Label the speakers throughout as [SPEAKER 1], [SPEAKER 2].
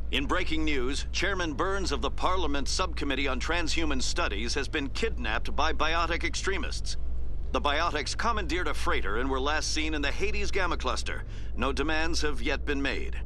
[SPEAKER 1] In breaking news, Chairman Burns of the Parliament Subcommittee on Transhuman Studies has been kidnapped by biotic extremists. The biotics commandeered a freighter and were last seen in the Hades Gamma Cluster. No demands have yet been made.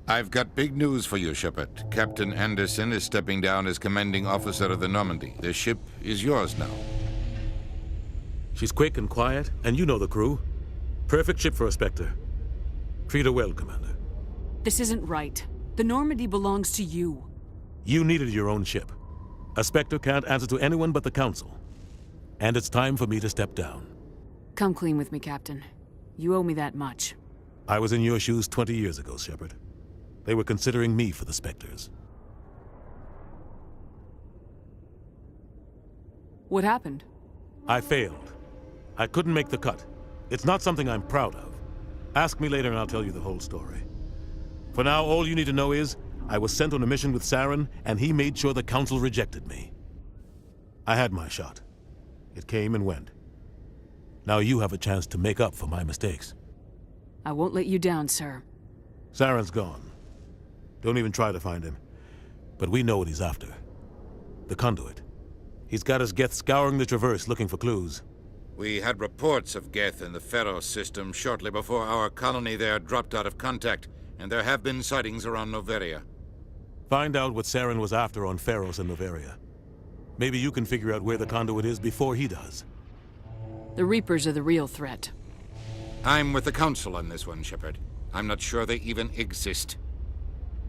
[SPEAKER 2] I've got big news for you, Shepard. Captain Anderson is stepping down as commanding officer of the Normandy. The ship is yours now.
[SPEAKER 3] She's quick and quiet, and you know the crew. Perfect ship for a Spectre. Treat her well, Commander.
[SPEAKER 4] This isn't right. The Normandy belongs to you.
[SPEAKER 3] You needed your own ship. A Spectre can't answer to anyone but the Council. And it's time for me to step down.
[SPEAKER 4] Come clean with me, Captain. You owe me that much.
[SPEAKER 3] I was in your shoes 20 years ago, Shepard. They were considering me for the Spectres.
[SPEAKER 4] What happened?
[SPEAKER 3] I failed. I couldn't make the cut. It's not something I'm proud of. Ask me later and I'll tell you the whole story. For now, all you need to know is, I was sent on a mission with Saren, and he made sure the Council rejected me. I had my shot. It came and went. Now you have a chance to make up for my mistakes.
[SPEAKER 4] I won't let you down, sir.
[SPEAKER 3] Saren's gone. Don't even try to find him. But we know what he's after. The conduit. He's got his Geth scouring the Traverse looking for clues.
[SPEAKER 2] We had reports of Geth in the Pharos system shortly before our colony there dropped out of contact, and there have been sightings around Noveria.
[SPEAKER 3] Find out what Saren was after on Pharos and Noveria. Maybe you can figure out where the conduit is before he does.
[SPEAKER 4] The Reapers are the real threat.
[SPEAKER 2] I'm with the Council on this one, Shepard. I'm not sure they even exist.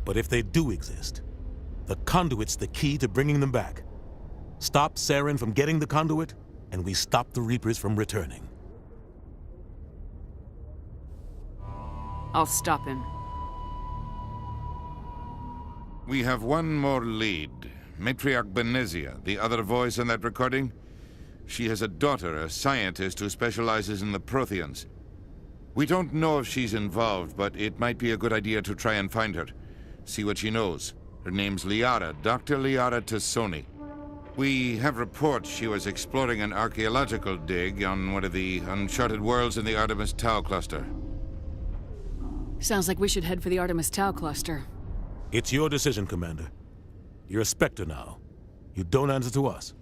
[SPEAKER 3] But if they do exist, the conduit's the key to bringing them back. Stop Saren from getting the conduit, and we stop the Reapers from returning.
[SPEAKER 4] I'll stop him.
[SPEAKER 2] We have one more lead. Matriarch Benezia, the other voice in that recording. She has a daughter, a scientist who specializes in the Protheans. We don't know if she's involved, but it might be a good idea to try and find her. See what she knows. Her name's Liara, Dr. Liara Tassoni. We have reports she was exploring an archaeological dig on one of the uncharted worlds in the Artemis Tau cluster.
[SPEAKER 4] Sounds like we should head for the Artemis Tau cluster.
[SPEAKER 3] It's your decision, Commander. You're a Spectre now. You don't answer to us.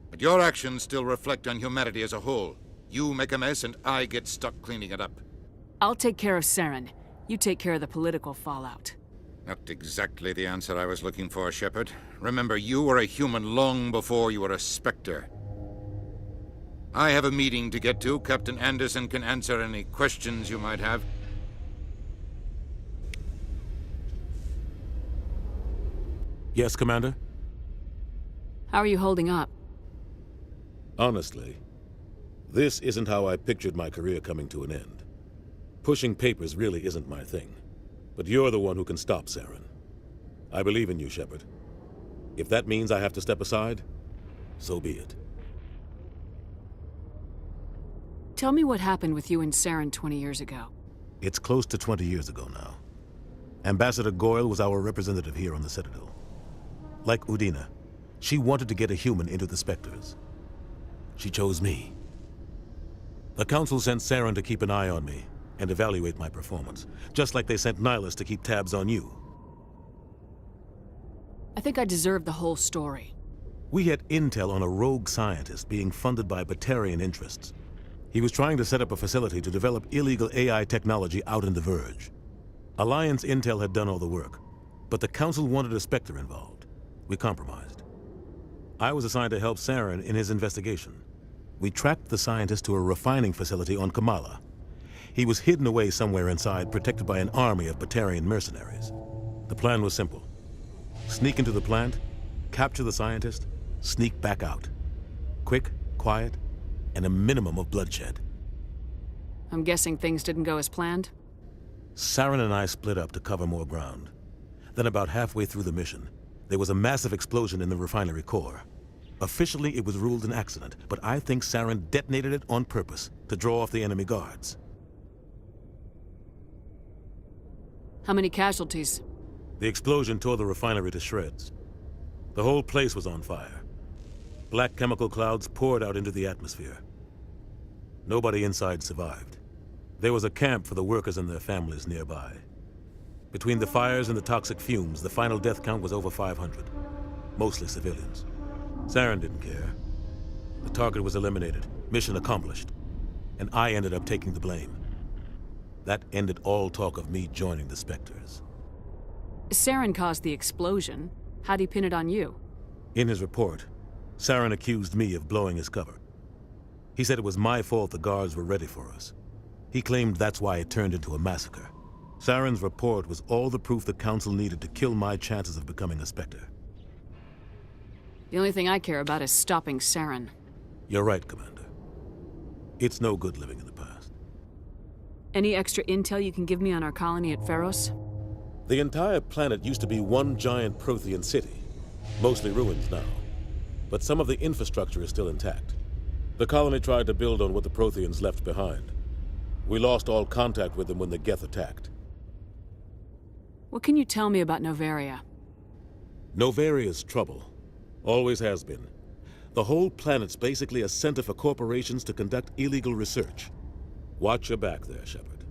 [SPEAKER 2] But your actions still reflect on humanity as a whole. You make a mess and I get stuck cleaning it up.
[SPEAKER 4] I'll take care of Saren. You take care of the political fallout.
[SPEAKER 2] Not exactly the answer I was looking for, Shepard. Remember, you were a human long before you were a Spectre. I have a meeting to get to. Captain Anderson can answer any questions you might have.
[SPEAKER 3] Yes, Commander?
[SPEAKER 4] How are you holding up?
[SPEAKER 3] Honestly, this isn't how I pictured my career coming to an end. Pushing papers really isn't my thing. But you're the one who can stop Saren. I believe in you, Shepard. If that means I have to step aside, so be it.
[SPEAKER 4] Tell me what happened with you and Saren 20 years ago.
[SPEAKER 3] It's close to 20 years ago now. Ambassador Goyle was our representative here on the Citadel. Like Udina, she wanted to get a human into the Spectres. She chose me. The Council sent Saren to keep an eye on me and evaluate my performance, just like they sent Nihilus to keep tabs on you.
[SPEAKER 4] I think I deserve the whole story.
[SPEAKER 3] We had intel on a rogue scientist being funded by Batarian interests. He was trying to set up a facility to develop illegal AI technology out in the Verge. Alliance intel had done all the work, but the Council wanted a Spectre involved. We compromised. I was assigned to help Saren in his investigation. We tracked the scientist to a refining facility on Kamala. He was hidden away somewhere inside, protected by an army of Batarian mercenaries. The plan was simple. Sneak into the plant, capture the scientist, sneak back out. Quick, quiet, and a minimum of bloodshed.
[SPEAKER 4] I'm guessing things didn't go as planned?
[SPEAKER 3] Saren and I split up to cover more ground. Then about halfway through the mission, there was a massive explosion in the refinery core. Officially, it was ruled an accident, but I think Saren detonated it on purpose to draw off the enemy guards.
[SPEAKER 4] How many casualties?
[SPEAKER 3] The explosion tore the refinery to shreds. The whole place was on fire. Black chemical clouds poured out into the atmosphere. Nobody inside survived. There was a camp for the workers and their families nearby. Between the fires and the toxic fumes, the final death count was over 500. Mostly civilians. Saren didn't care. The target was eliminated, mission accomplished. And I ended up taking the blame. That ended all talk of me joining the Spectres.
[SPEAKER 4] Saren caused the explosion. How'd he pin it on you?
[SPEAKER 3] In his report, Saren accused me of blowing his cover. He said it was my fault the guards were ready for us. He claimed that's why it turned into a massacre. Saren's report was all the proof the Council needed to kill my chances of becoming a Spectre.
[SPEAKER 4] The only thing I care about is stopping Saren.
[SPEAKER 3] You're right, Commander. It's no good living in the past.
[SPEAKER 4] Any extra intel you can give me on our colony at Pharos?
[SPEAKER 3] The entire planet used to be one giant Prothean city, mostly ruins now. But some of the infrastructure is still intact. The colony tried to build on what the Protheans left behind. We lost all contact with them when the Geth attacked.
[SPEAKER 4] What can you tell me about Novaria?
[SPEAKER 3] Novaria's trouble. Always has been. The whole planet's basically a center for corporations to conduct illegal research. Watch your back there, Shepard.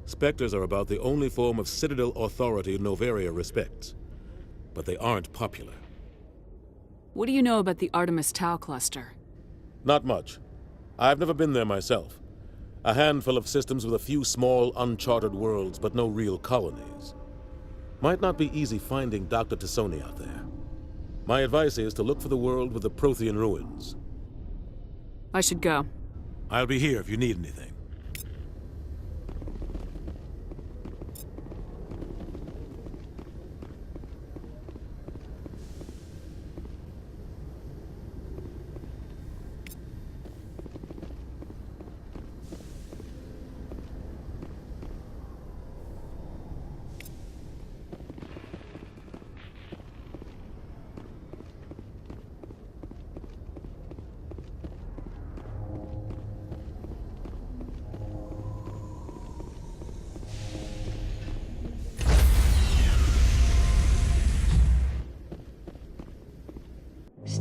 [SPEAKER 3] Spectres are about the only form of Citadel authority Novaria respects. But they aren't popular.
[SPEAKER 4] What do you know about the Artemis Tau cluster?
[SPEAKER 3] Not much. I've never been there myself. A handful of systems with a few small, uncharted worlds, but no real colonies. Might not be easy finding Dr. Tassoni out there. My advice is to look for the world with the Prothean ruins.
[SPEAKER 4] I should go.
[SPEAKER 3] I'll be here if you need anything.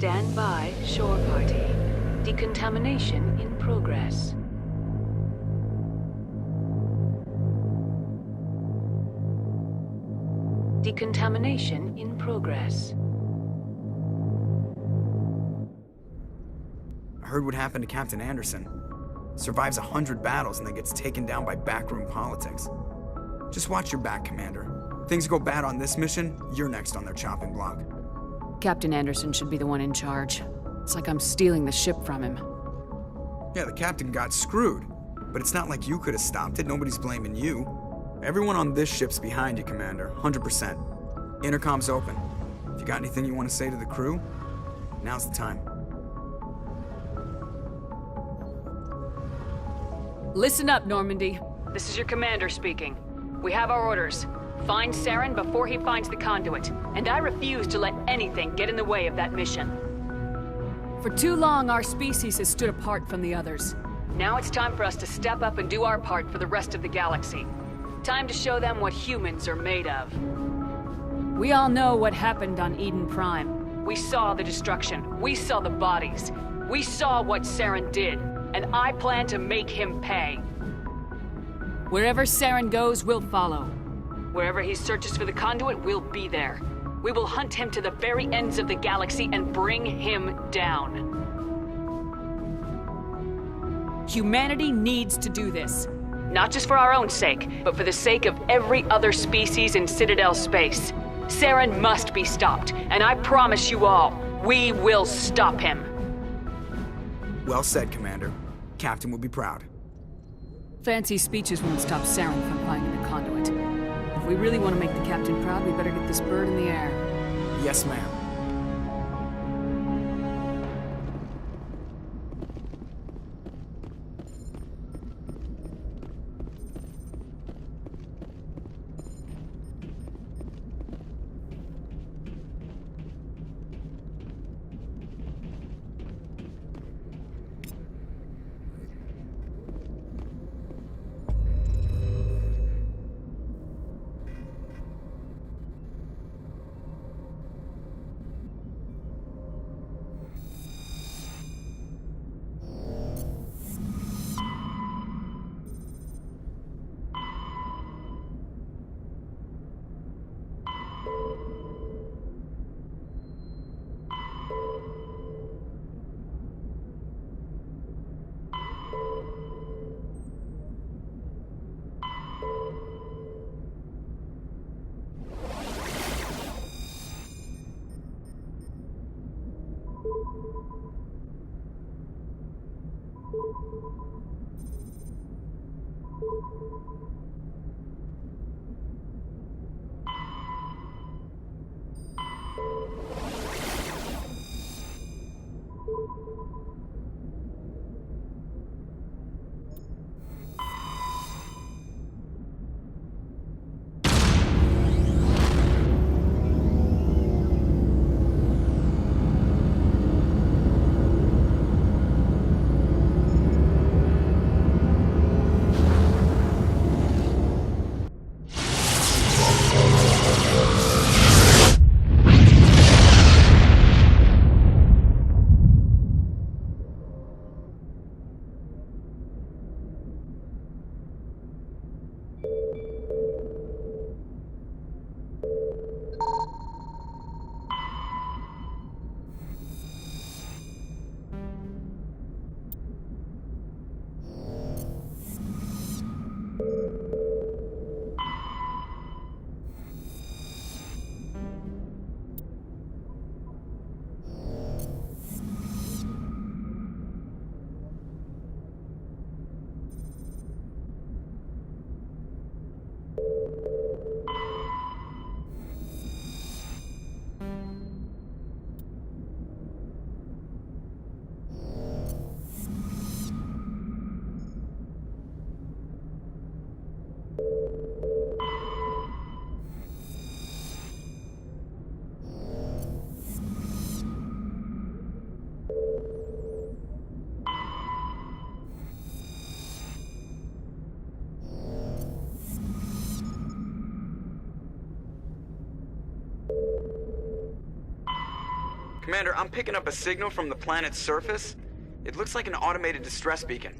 [SPEAKER 4] Stand by, shore party. Decontamination in progress. Decontamination in progress.
[SPEAKER 5] I heard what happened to Captain Anderson. Survives 100 battles and then gets taken down by backroom politics. Just watch your back, Commander. Things go bad on this mission, you're next on their chopping block.
[SPEAKER 4] Captain Anderson should be the one in charge. It's like I'm stealing the ship from him.
[SPEAKER 5] Yeah, the captain got screwed. But it's not like you could have stopped it. Nobody's blaming you. Everyone on this ship's behind you, Commander. 100%. Intercom's open. If you got anything you want to say to the crew, now's the time.
[SPEAKER 4] Listen up, Normandy. This is your commander speaking. We have our orders. Find Saren before he finds the conduit, and I refuse to let anything get in the way of that mission. For too long, our species has stood apart from the others. Now it's time for us to step up and do our part for the rest of the galaxy. Time to show them what humans are made of. We all know what happened on Eden Prime. We saw the destruction. We saw the bodies. We saw what Saren did, and I plan to make him pay. Wherever Saren goes, we'll follow. Wherever he searches for the conduit, we'll be there. We will hunt him to the very ends of the galaxy and bring him down. Humanity needs to do this. Not just for our own sake, but for the sake of every other species in Citadel space. Saren must be stopped, and I promise you all, we will stop him.
[SPEAKER 5] Well said, Commander. Captain will be proud.
[SPEAKER 4] Fancy speeches won't stop Saren from finding the conduit. If we really want to make the captain proud, we better get this bird in the air.
[SPEAKER 5] Yes, ma'am. Commander, I'm picking up a signal from the planet's surface. It looks like an automated distress beacon.